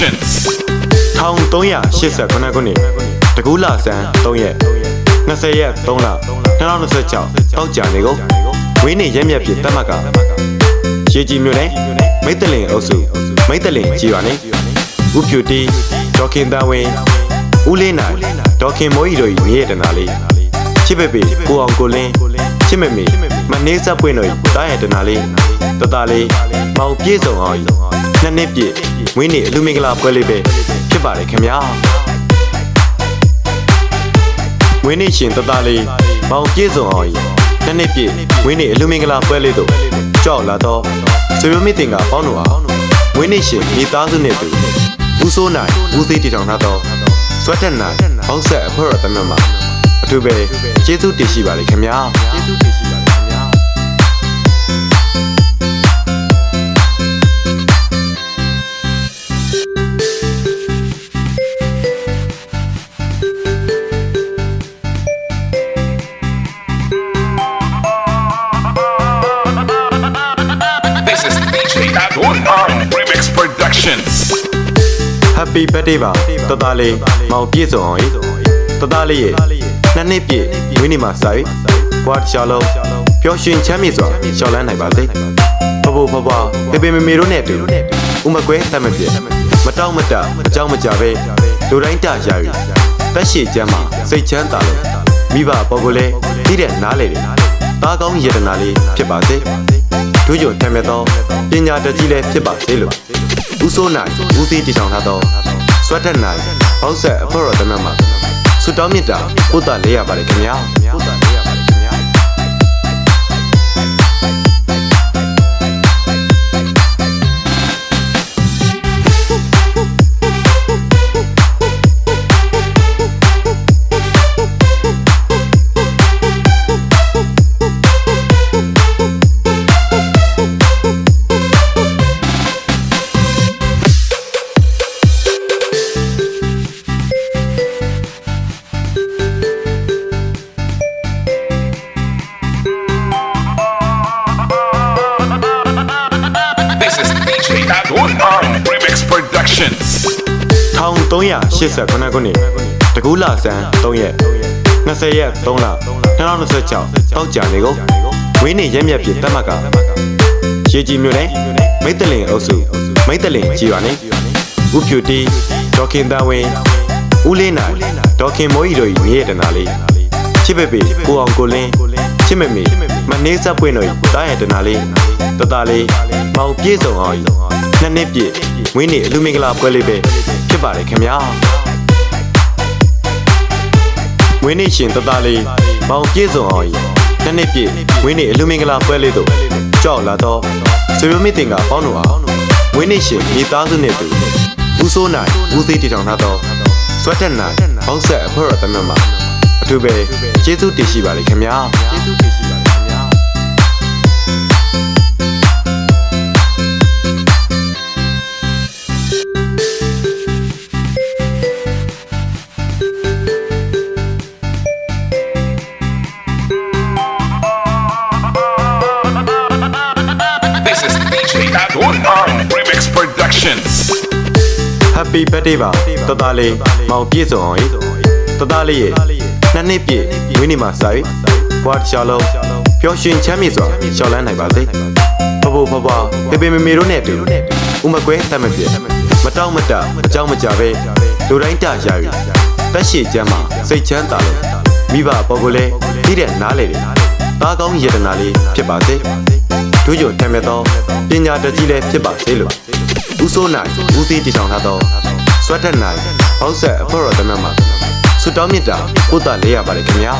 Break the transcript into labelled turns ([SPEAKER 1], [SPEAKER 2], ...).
[SPEAKER 1] Productions
[SPEAKER 2] 1389ခုနှစ်တကူးလဆန်း3ရက်20ရက်3လ2026တောက်ကြနေကုန်ဝင်းနေရက်မြက်ပြတက်မှတ်ကရေကြီးမြို့နယ်မိတ်တလင်အုပ်စုမိတ်တလင်ကြီးရွာနေဥဖြူတီဒေါခင်တန်ဝင်းဦးလေးနိုင်ဒေါခင်မိုးကြီးတို့မြေရတနာလေးချစ်ပေပေကိုအောင်ကိုလင်းချစ်မေမေမနှေးဆက်ပွင့်တို့တားရတနာလေးတတလေးမောင်ပြေဆုံးအောင်နှစ်နှစ်ပြည့်ဝင်းနေအလူမင်္ဂလာပွဲလေးပဲဖြစ်ပါတယ်ခင်ဗျာဝင်းနေရှင်တတလေးမောင်ပြေဆုံးအောင်နှစ်နှစ်ပြည့်ဝင်းနေအလူမင်္ဂလာပွဲလေးတို့ကြောက်လာတော့ဆွေမျိုးမိတင်ကပေါင်းတို့အောင်ဝင်းနေရှင်မိသားစုနဲ့တူဦးစိုးနိုင်ဦးသေးတီထောင်ထားတော့ဆွတ်တက်နိုင်ဘောက်ဆက်အဖွဲ့တော်တမန်မှာအထူးပဲကျေးဇူးတင်ရှိပါလေခင်ဗျာကျေးဇူးတင်ရှိပါလေခင်ဗျာ
[SPEAKER 1] This is DJ Adon Remix Productions
[SPEAKER 2] Happy birthday ပါတတလေးမောင်ပြေဆုံးအောင်တတလေးရဲ့နှစ်နှစ်ပြည့်ဝင်းနေမှာစာရေးဘွားတစ်ချောင်းလုံးပျော်ရွှင်ချမ်းမြေ့စွာရှောက်လန်းနိုင်ပါစေဖဖို့ဖဖွားပေပေမေမေတို့နဲ့အတူဥမကွဲတတ်မပြည့်မတောင့်မတအကြောင်းမကြပဲလူတိုင်းတရာယူတက်ရှိချမ်းမှာစိတ်ချမ်းသာလို့မိဘပေါ်ကိုလည်းသိတဲ့နားလေတယ်သားကောင်းယတနာလေးဖြစ်ပါစေဒုညွန်ထမ်းမြတ်သောပညာတတ်ကြီးလည်းဖြစ်ပါစေလို့ဦးစိုးနိုင်ဦးသေးတီထောင်ထားသောဆွတ်တက်နိုင်ဘောက်ဆက်အဖွဲ့တော်တမန်မှာဆုတောင်းမြတ်တာဥဒ္ဒလေးရပါတယ်ခင်ဗျာဥဒ္ဒလေးရပါတယ်ခင်ဗျာ
[SPEAKER 1] Adon Remix Productions
[SPEAKER 2] 1389ခုနှစ်တကူးလဆန်း3ရက်20ရက်3လ2026တောက်ကြနေကုန်ဝင်းနေရက်မြက်ပြတက်မှတ်ကရေကြီးမြို့နယ်မိတ်တလင်အုပ်စုမိတ်တလင်ကြီးရွာနေဥဖြူတီဒေါခင်တန်ဝင်းဦးလေးနိုင်ဒေါခင်မိုးကြီးတို့မြေရတနာလေးချစ်ပေပေကိုအောင်ကိုလင်းချစ်မေမေမနှေးဆက်ပွင့်တို့တားရတနာလေးတတလေးမောင်ပြေဆုံးအောင်နှစ်နှစ်ပြည့်ဝင်းနေအလူမင်္ဂလာပွဲလေးပဲဖြစ်ပါတယ်ခင်ဗျာဝင်းနေရှင်တတလေးမောင်ပြေဆုံးအောင်နှစ်နှစ်ပြည့်ဝင်းနေအလူမင်္ဂလာပွဲလေးတို့ကြောက်လာတော့ဆွေမျိုးမိတင်ကပေါင်းတို့အောင်ဝင်းနေရှင်မိသားစုနဲ့တူဦးစိုးနိုင်ဦးသေးတီထောင်ထားတော့ဆွတ်တက်နိုင်ဘောက်ဆက်အဖွဲ့တော်တမန်မှာအထူးပဲကျေးဇူးတင်ရှိပါလေခင်ဗျာကျေးဇူးတင်ရှိပါလေခင်ဗျာ
[SPEAKER 1] This is DJ Adon Remix Productions
[SPEAKER 2] Happy birthday ပါတတလေးမောင်ပြေဆုံးအောင်တတလေးရဲ့နှစ်နှစ်ပြည့်ဝင်းနေမှာစာရေးဘွားတစ်ချောင်းလုံးပျော်ရွှင်ချမ်းမြေ့စွာရှောက်လန်းနိုင်ပါစေဖဖို့ဖဖွားပေပေမေမေတို့နဲ့အတူဥမကွဲတတ်မပြည့်မတောင့်မတအကြောင်းမကြပဲလူတိုင်းတရာယူတက်ရှိချမ်းမှာစိတ်ချမ်းသာလို့မိဘပေါ်ကိုလည်းသိတဲ့နားလေတယ်သားကောင်းယတနာလေးဖြစ်ပါစေဒုညွန်ထမ်းမြတ်သောပညာတတ်ကြီးလည်းဖြစ်ပါစေလို့ဦးစိုးနိုင်ဦးသေးတီထောင်ထားသောဆွတ်တက်နိုင်ဘောက်ဆက်အဖွဲ့တော်တမန်မှာဆုတောင်းမြတ်တာဥဒ္ဒလေးရပါတယ်ခင်ဗျာ